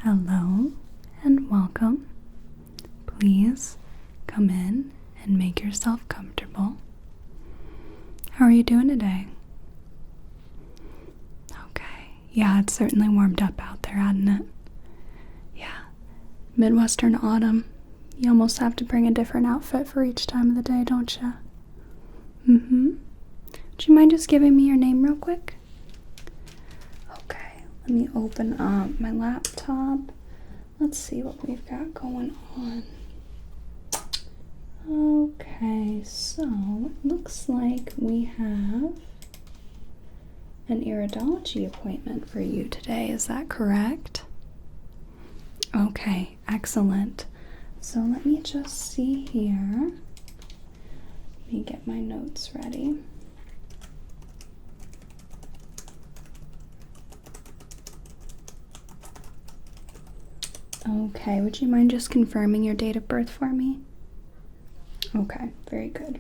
Hello and welcome. Please come in and make yourself comfortable. How are you doing today? Okay. Yeah, it's certainly warmed up out there, hasn't it? Yeah. Midwestern autumn. You almost have to bring a different outfit for each time of the day, don't you? Would you mind just giving me your name real quick? Okay, let me open up my laptop. Let's see what we've got going on. Okay, so it looks like we have an Iridology appointment for you today. Is that correct? Okay, excellent. So let me just see here. Let me get my notes ready. Okay, would you mind just confirming your date of birth for me? Okay, very good.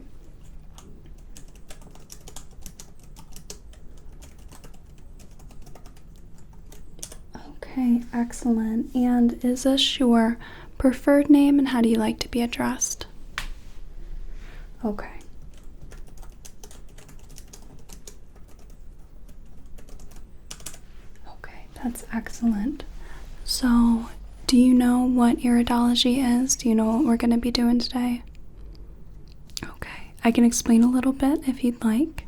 Okay, excellent. And is this your preferred name, and how do you like to be addressed? Okay. Okay, that's excellent. So, do you know what iridology is? Do you know what we're going to be doing today? Okay, I can explain a little bit if you'd like.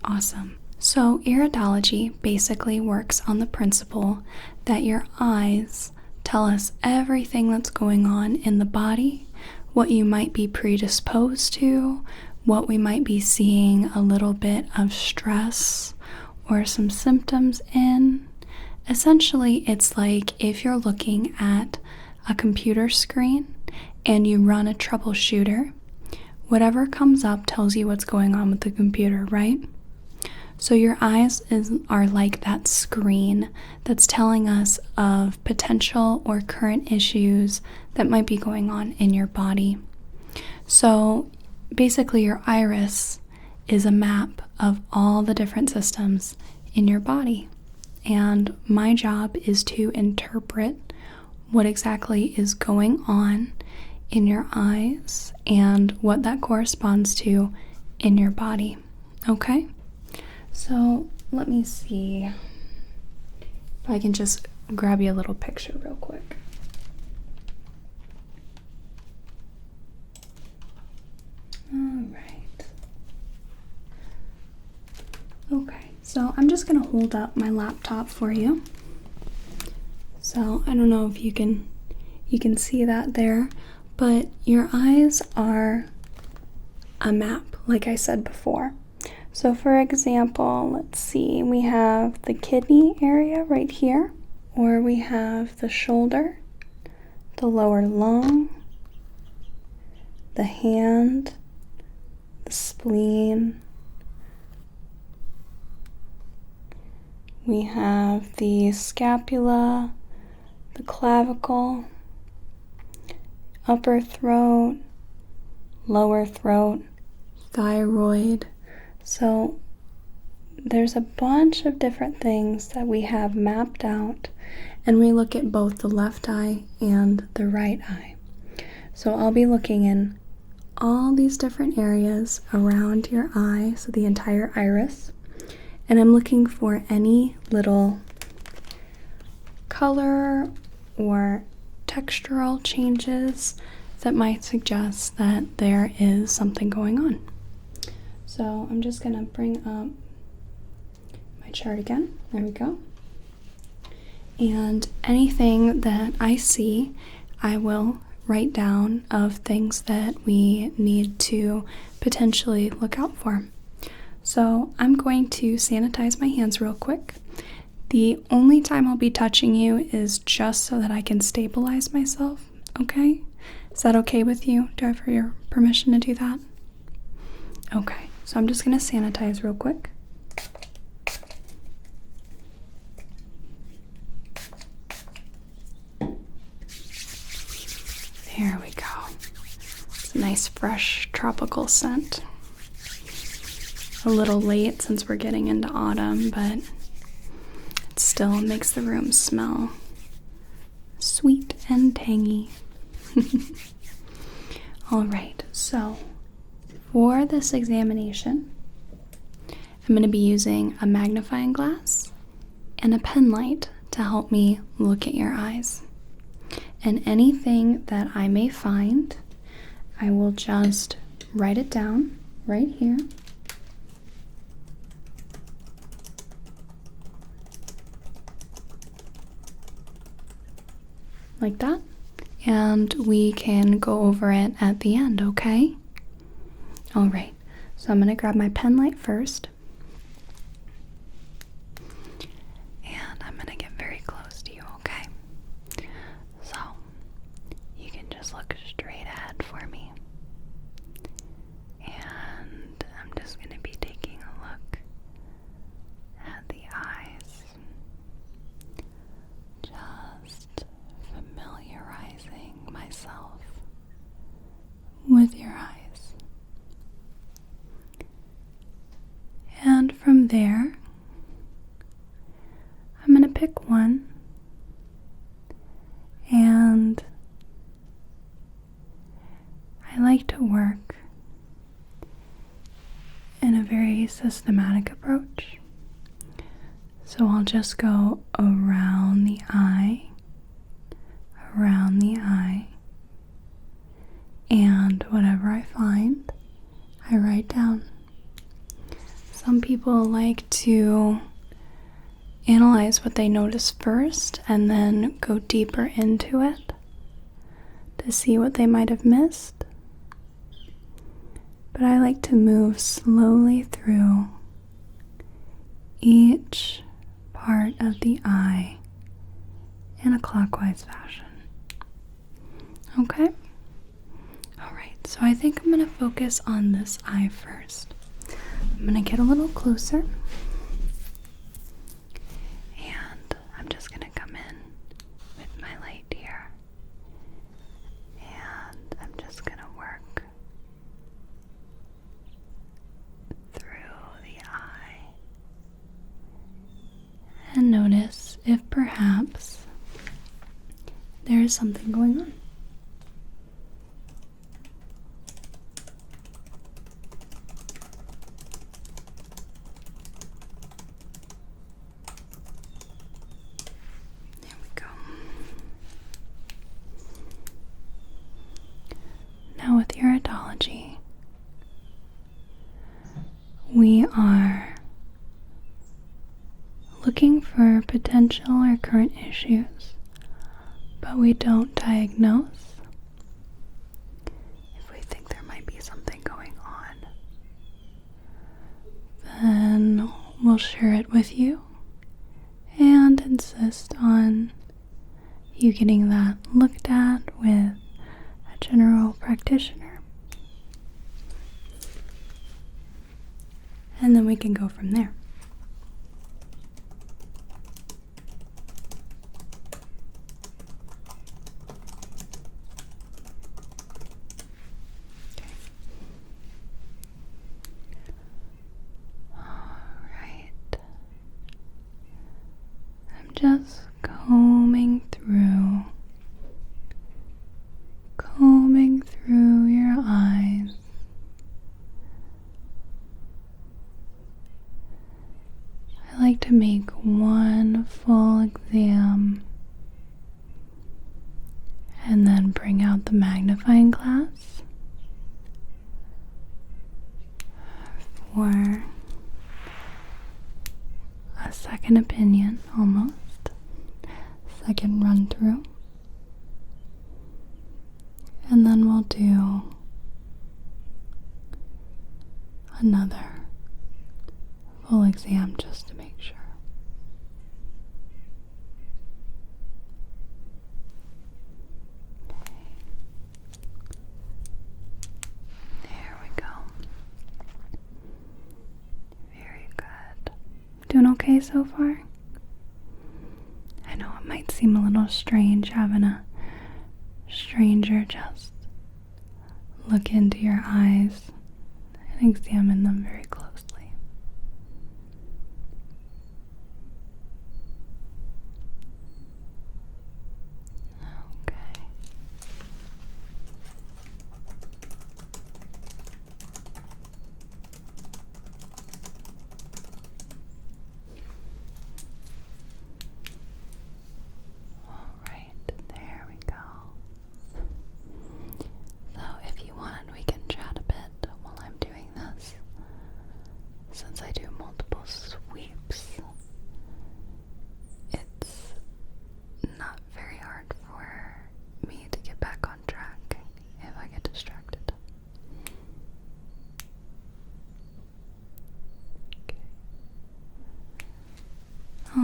Awesome. So, iridology basically works on the principle that your eyes tell us everything that's going on in the body, what you might be predisposed to, what we might be seeing a little bit of stress or some symptoms in. Essentially, it's like if you're looking at a computer screen and you run a troubleshooter, whatever comes up tells you what's going on with the computer, right? So your eyes are like that screen that's telling us of potential or current issues that might be going on in your body. So basically your iris is a map of all the different systems in your body. And my job is to interpret what exactly is going on in your eyes and what that corresponds to in your body. Okay? So let me see if I can just grab you a little picture real quick. All right. Okay, so I'm just going to hold up my laptop for you. So I don't know if you can see that there, but your eyes are a map, like I said before. So for example, let's see, we have the kidney area right here, or we have the shoulder, the lower lung, the hand, the spleen. We have the scapula, the clavicle, upper throat, lower throat, thyroid. So there's a bunch of different things that we have mapped out, and we look at both the left eye and the right eye. So I'll be looking in all these different areas around your eye, so the entire iris, and I'm looking for any little color or textural changes that might suggest that there is something going on. So I'm just going to bring up my chart again. There we go. And anything that I see, I will write down of things that we need to potentially look out for. So I'm going to sanitize my hands real quick. The only time I'll be touching you is just so that I can stabilize myself, okay? Is that okay with you? Do I have your permission to do that? Okay. So I'm just going to sanitize real quick. There we go. It's a nice fresh tropical scent. A little late since we're getting into autumn, but it still makes the room smell sweet and tangy. Alright, so for this examination, I'm going to be using a magnifying glass and a pen light to help me look at your eyes. And anything that I may find, I will just write it down right here. Like that. And we can go over it at the end, okay? Alright, so I'm going to grab my pen light first. And I'm going to get very close to you, okay? So, you can just look straight ahead for me. And I'm just going to be taking a look at the eyes. Just familiarizing myself with your eyes. And from there, I'm going to pick one and I like to work in a very systematic approach. So I'll just go around the eye, and whatever I find, I write down. Some people like to analyze what they notice first and then go deeper into it to see what they might have missed. But I like to move slowly through each part of the eye in a clockwise fashion. Okay? Alright, so I think I'm going to focus on this eye first. I'm going to get a little closer. And I'm just going to come in with my light here. And I'm just going to work through the eye. And notice if perhaps there is something going on. There we go. Now with Iridology, we are looking for potential or current issues, but we don't diagnose. If we think there might be something going on, then we'll share it with you and insist on you getting that looked at with a general practitioner. And then we can go from there. Just combing through your eyes. I like to make one full exam and then bring out the magnifying glass for a second opinion, almost. Second run through. And then we'll do another full exam just to make sure. Okay. There we go. Very good. Doing okay so far? I know it might seem a little strange having a stranger just look into your eyes and examine them very closely.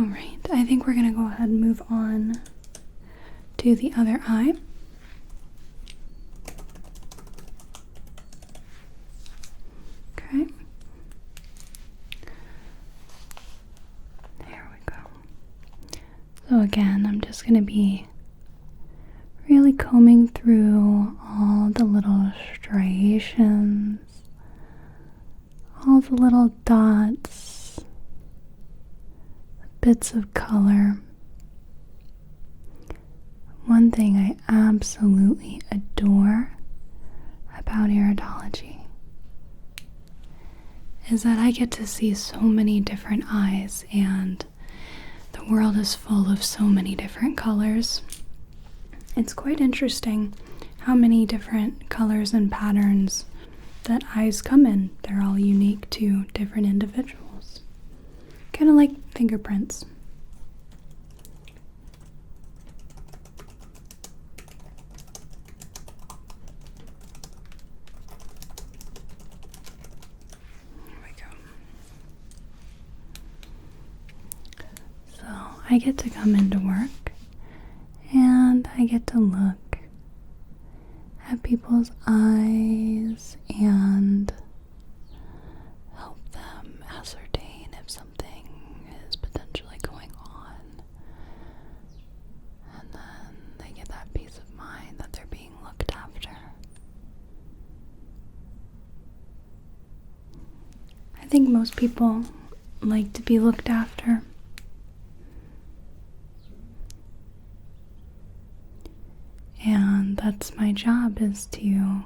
Alright, I think we're going to go ahead and move on to the other eye. Okay. There we go. So again, I'm just going to be really combing through all the little striations, all the little dots, bits of color. One thing I absolutely adore about iridology is that I get to see so many different eyes, and the world is full of so many different colors. It's quite interesting how many different colors and patterns that eyes come in. They're all unique to different individuals. Kind of like fingerprints. There we go. So I get to come into work and I get to look at people's eyes and help them ascertain if something is potentially going on. And then they get that peace of mind that they're being looked after. I think most people like to be looked after. And that's my job, is to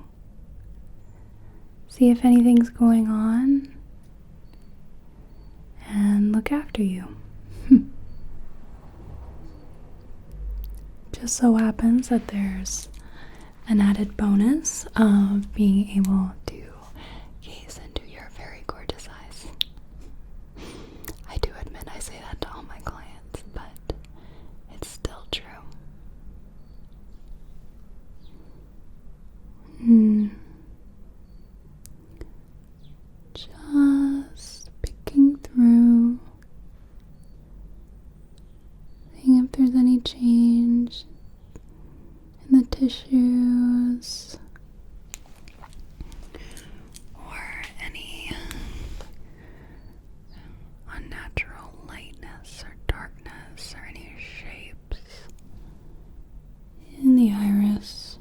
see if anything's going on and look after you. Just so happens that there's an added bonus of being able to gaze into your very gorgeous eyes. I do admit I say that to all my clients, but it's still true. Just picking through, seeing if there's any change in the tissues or any unnatural lightness or darkness or any shapes in the iris.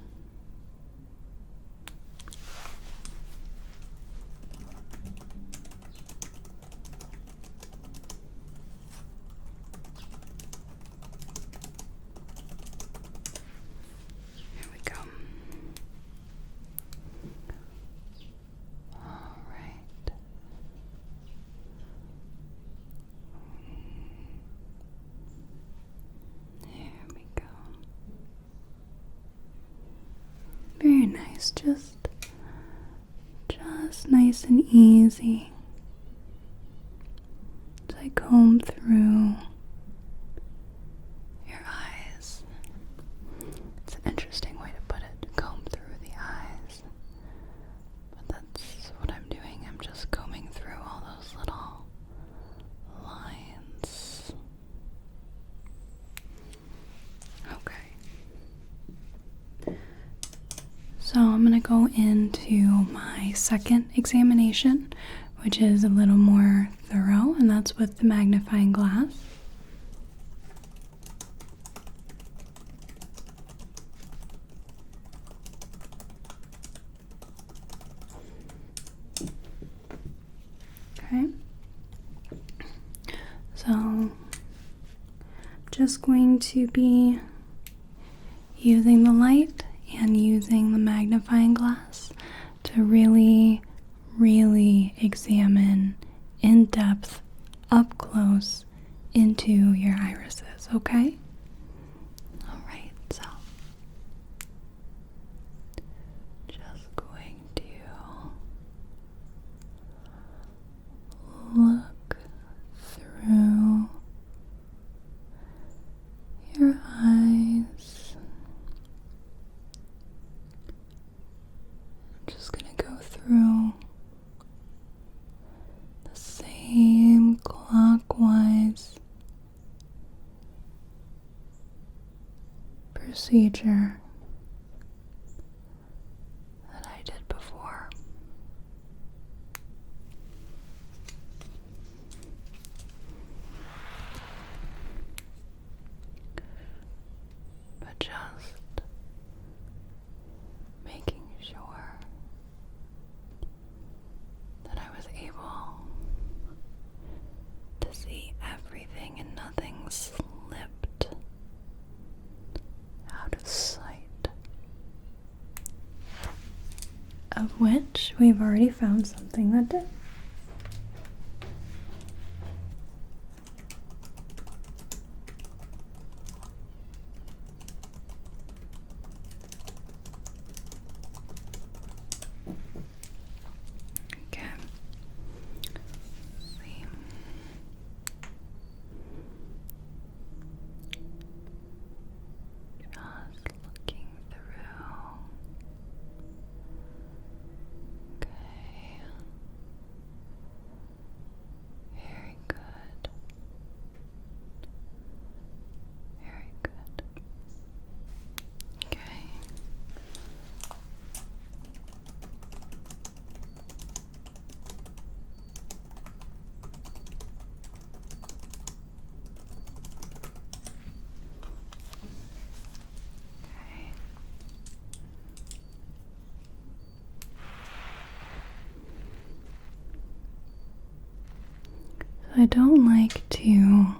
Very nice, just nice and easy. As I comb through your eyes. It's an interesting way to put it, comb through the eyes. But that's what I'm doing. I'm just combing through all those little lines. Okay. So I'm going to go into my second examination, which is a little more thorough, and that's with the magnifying glass. Okay. So just going to be using the light and using the magnifying glass to really examine in depth, up close, into your irises, okay? Alright, so just going to look through your eyes. I'm just going to go through the same clockwise procedure that I did before. But just making sure that I was able to see everything and nothing slipped out of sight. Of which we've already found something that did. Okay. Let's see. Just looking through. Okay. Very good. Very good. Okay. Okay. I don't like to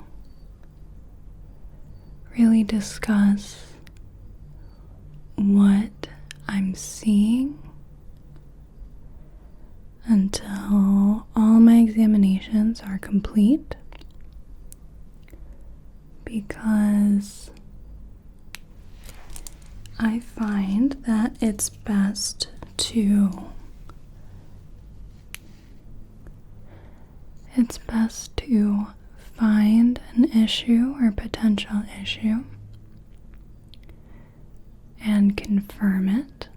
really discuss what I'm seeing until all my examinations are complete, because I find that it's best to find an issue or potential issue and confirm it,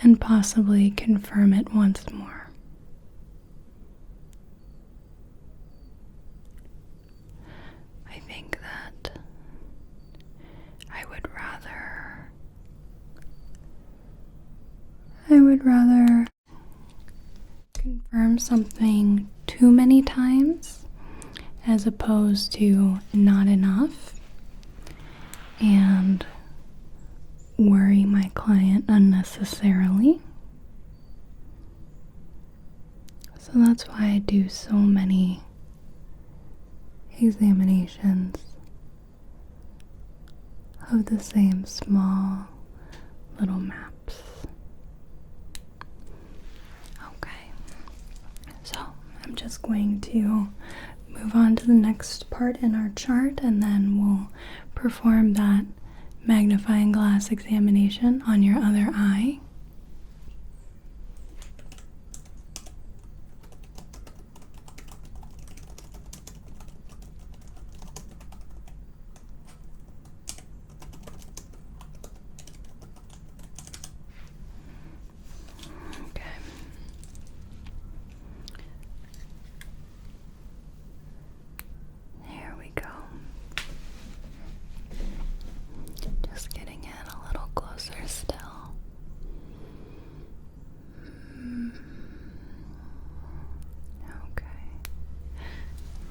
and possibly confirm it once more. I think that I would rather confirm something too many times as opposed to not enough and worry my client unnecessarily. So that's why I do so many examinations of the same small little maps. Okay, so I'm just going to move on to the next part in our chart, and then we'll perform that magnifying glass examination on your other eye.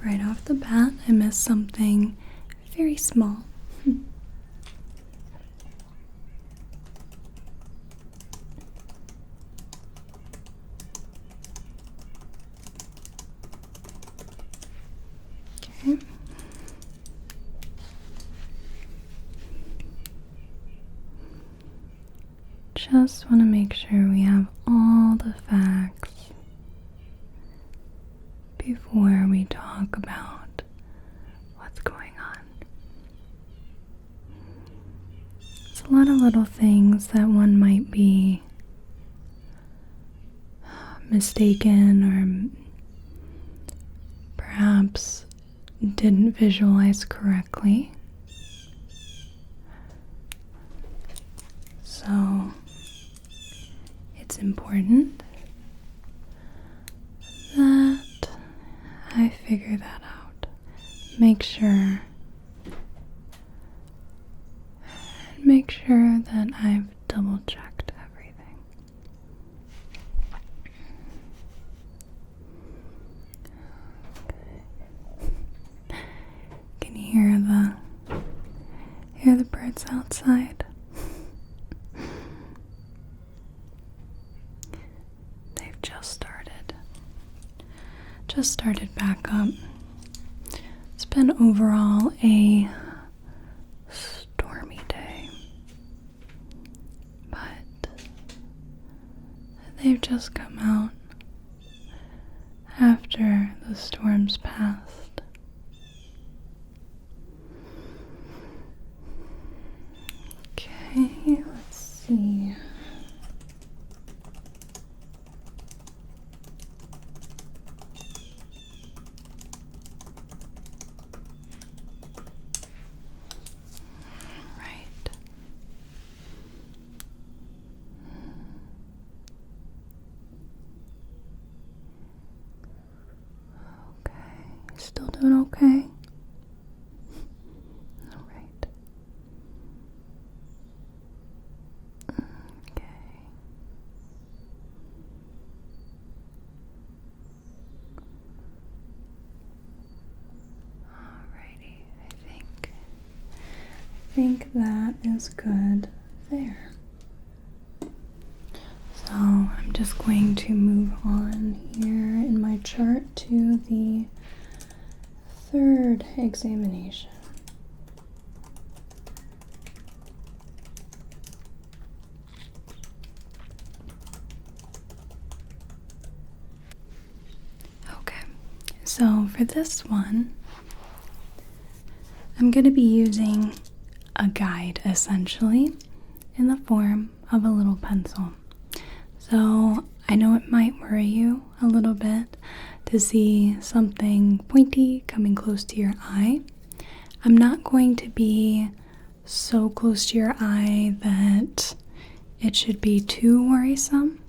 Right off the bat, I missed something very small. Okay. Just want to make sure we have all the facts before we talk about what's going on. It's a lot of little things that one might be mistaken or perhaps didn't visualize correctly. So it's important that I figure that out. Make sure make sure that I've double checked everything. Okay. Can you hear the birds outside? They've just started back up. It's been overall a stormy day, but they've just come out after the storms passed. Okay, let's see. Still doing okay? Alright. Okay. Alrighty, I think that is good there. So I'm just going to move on here in my chart to the third examination. Okay, so for this one, I'm going to be using a guide essentially in the form of a little pencil. So I know it might worry you a little bit to see something pointy coming close to your eye. I'm not going to be so close to your eye that it should be too worrisome,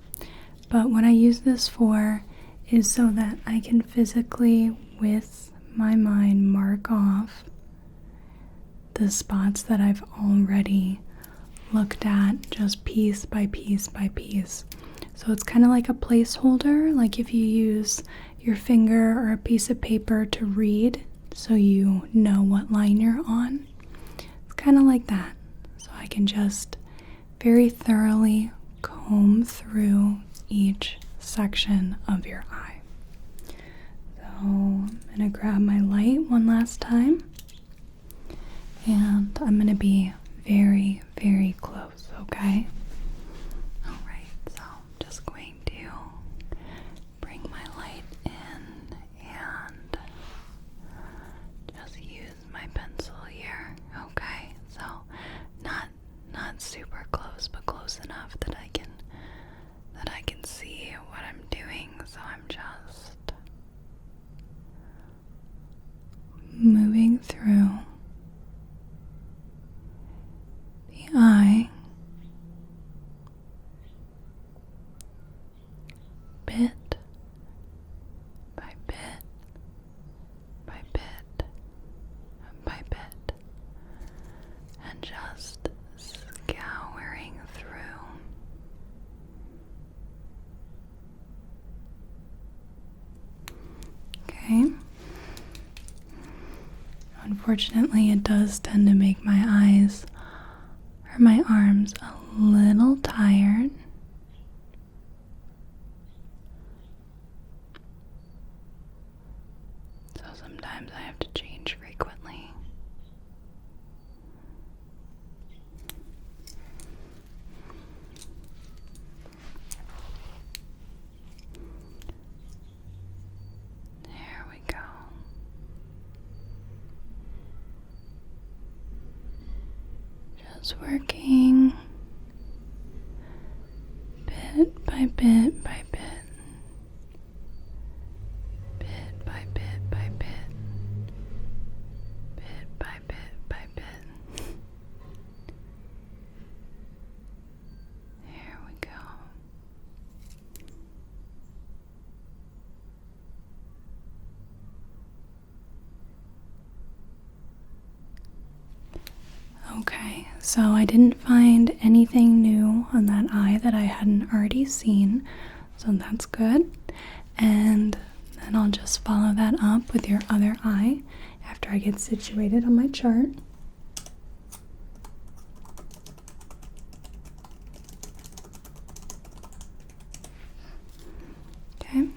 but what I use this for is so that I can physically, with my mind, mark off the spots that I've already looked at just piece by piece by piece. So it's kind of like a placeholder, like if you use your finger or a piece of paper to read so you know what line you're on. It's kind of like that. So I can just very thoroughly comb through each section of your eye. So I'm going to grab my light one last time, and I'm going to be very, very close, okay? Super close, but close enough that I can see what I'm doing. So I'm just moving through the eye bit by bit by bit by bit, and just scouring through. Okay. Unfortunately, it does tend to make my eyes or my arms a little tired. So sometimes I have to change frequently. There we go. Just working bit by bit by bit. Bit by bit by bit. Bit by bit by bit. There we go. Okay, So I didn't find anything new on that eye that I hadn't already seen, so that's good. And then I'll just follow that up with your other eye after I get situated on my chart. Okay.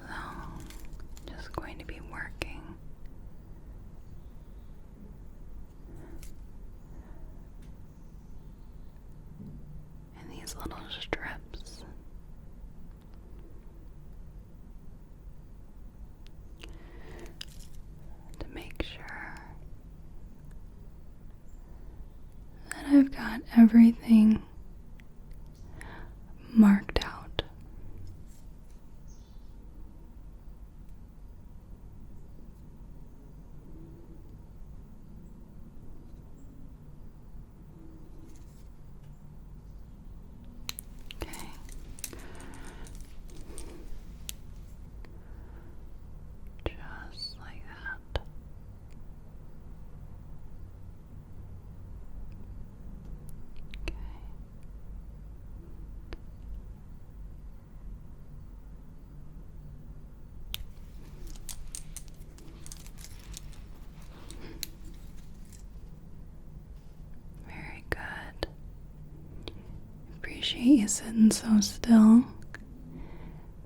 So, just going to be working in these little strips. To make sure that I've got everything marked out. Okay. Just like that. Okay. Very good. Appreciate you sitting so still.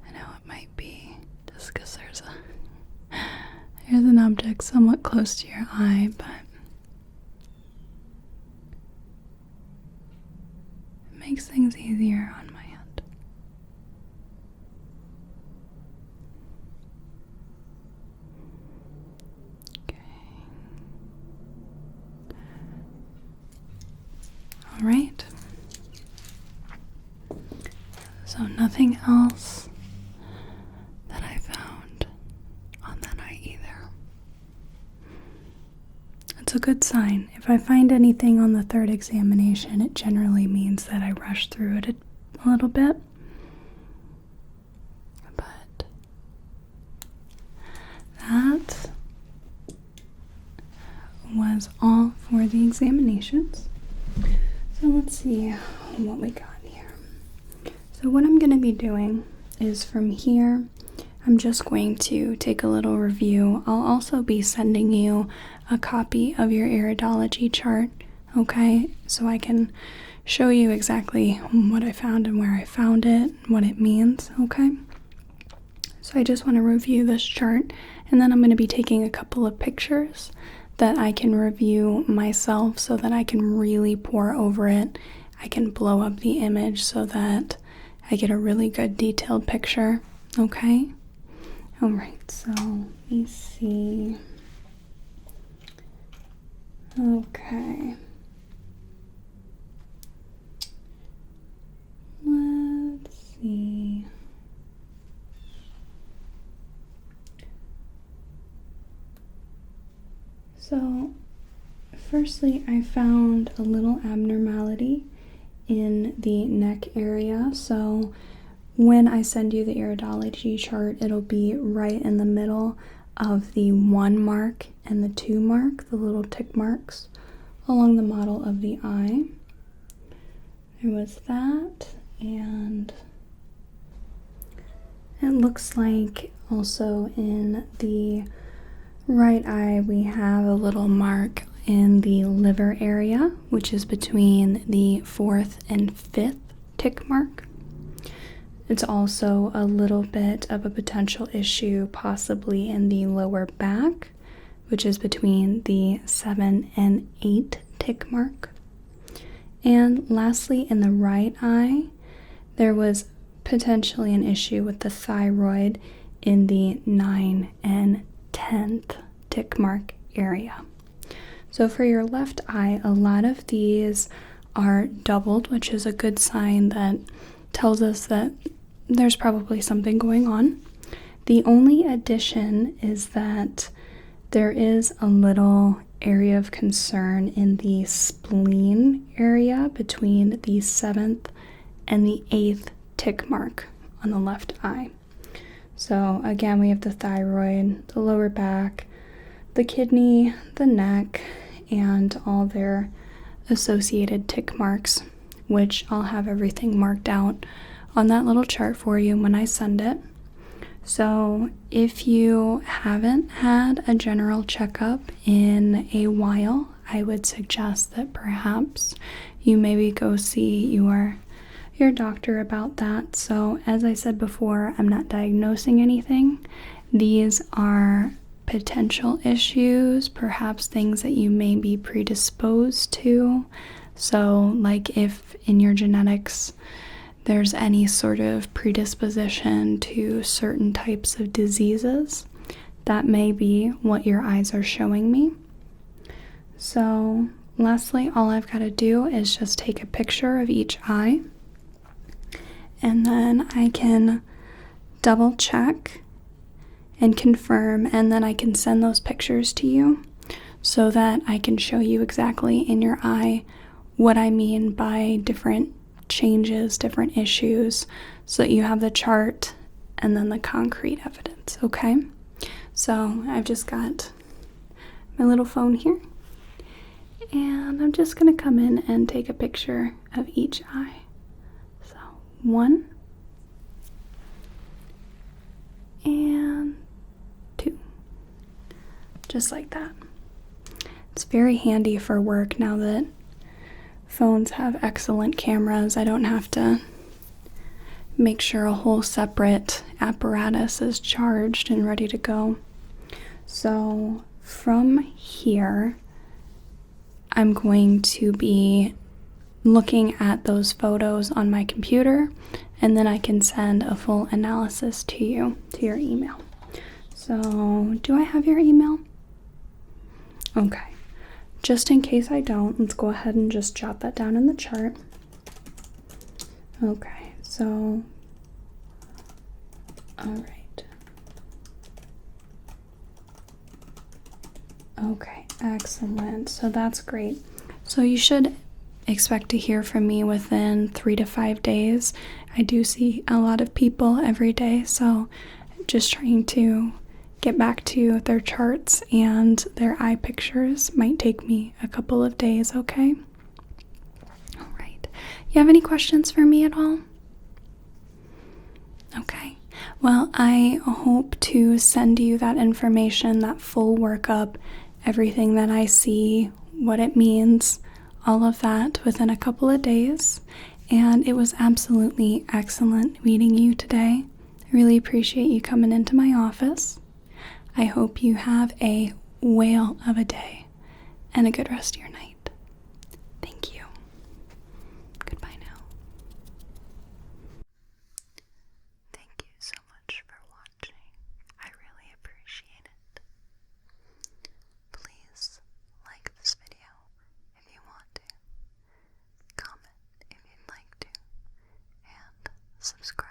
I know it might be just because there's an object somewhat close to your eye, but it makes things easier on my end. Okay. All right. So nothing else that I found on that eye either. It's a good sign. If I find anything on the third examination, it generally means that I rushed through it a little bit. But that was all for the examinations. So let's see what we got here. So what I'm going to be doing is from here, I'm just going to take a little review. I'll also be sending you a copy of your Iridology chart, okay? So I can show you exactly what I found and where I found it, what it means, okay? So I just want to review this chart, and then I'm going to be taking a couple of pictures that I can review myself so that I can really pour over it. I can blow up the image so that I get a really good detailed picture, okay? All right, so let me see. Okay. Let's see. So, firstly, I found a little abnormality in the neck area. So, when I send you the Iridology chart, it'll be right in the middle of the 1 mark and the 2 mark, the little tick marks along the model of the eye. There was that, and it looks like also in the right eye we have a little mark in the liver area, which is between the 4th and 5th tick mark. It's also a little bit of a potential issue possibly in the lower back, which is between the 7 and 8 tick mark. And lastly, in the right eye, there was potentially an issue with the thyroid in the 9 and 10th tick mark area. So for your left eye, a lot of these are doubled, which is a good sign that tells us that there's probably something going on. The only addition is that there is a little area of concern in the spleen area between the 7th and the 8th tick mark on the left eye. So again, we have the thyroid, the lower back, the kidney, the neck, and all their associated tick marks, which I'll have everything marked out on that little chart for you when I send it. So if you haven't had a general checkup in a while, I would suggest that perhaps you maybe go see your doctor about that. So as I said before, I'm not diagnosing anything. These are potential issues, perhaps things that you may be predisposed to. So like if in your genetics there's any sort of predisposition to certain types of diseases, that may be what your eyes are showing me. So lastly, all I've got to do is just take a picture of each eye, and then I can double check and confirm, and then I can send those pictures to you so that I can show you exactly in your eye what I mean by different changes, different issues, so that you have the chart and then the concrete evidence, okay? So I've just got my little phone here, and I'm just going to come in and take a picture of each eye. So 1 and 2, just like that. It's very handy for work now that phones have excellent cameras. I don't have to make sure a whole separate apparatus is charged and ready to go. So from here, I'm going to be looking at those photos on my computer, and then I can send a full analysis to you, to your email. So do I have your email? Okay. Just in case I don't, let's go ahead and just jot that down in the chart. Okay, so, all right. Okay, excellent. So that's great. So you should expect to hear from me within 3 to 5 days. I do see a lot of people every day, so just trying to get back to their charts and their eye pictures might take me a couple of days, okay? All right. You have any questions for me at all? Okay. Well, I hope to send you that information, that full workup, everything that I see, what it means, all of that within a couple of days. And it was absolutely excellent meeting you today. I really appreciate you coming into my office. I hope you have a whale of a day and a good rest of your night. Thank you. Goodbye now. Thank you so much for watching. I really appreciate it. Please like this video if you want to, comment if you'd like to, and subscribe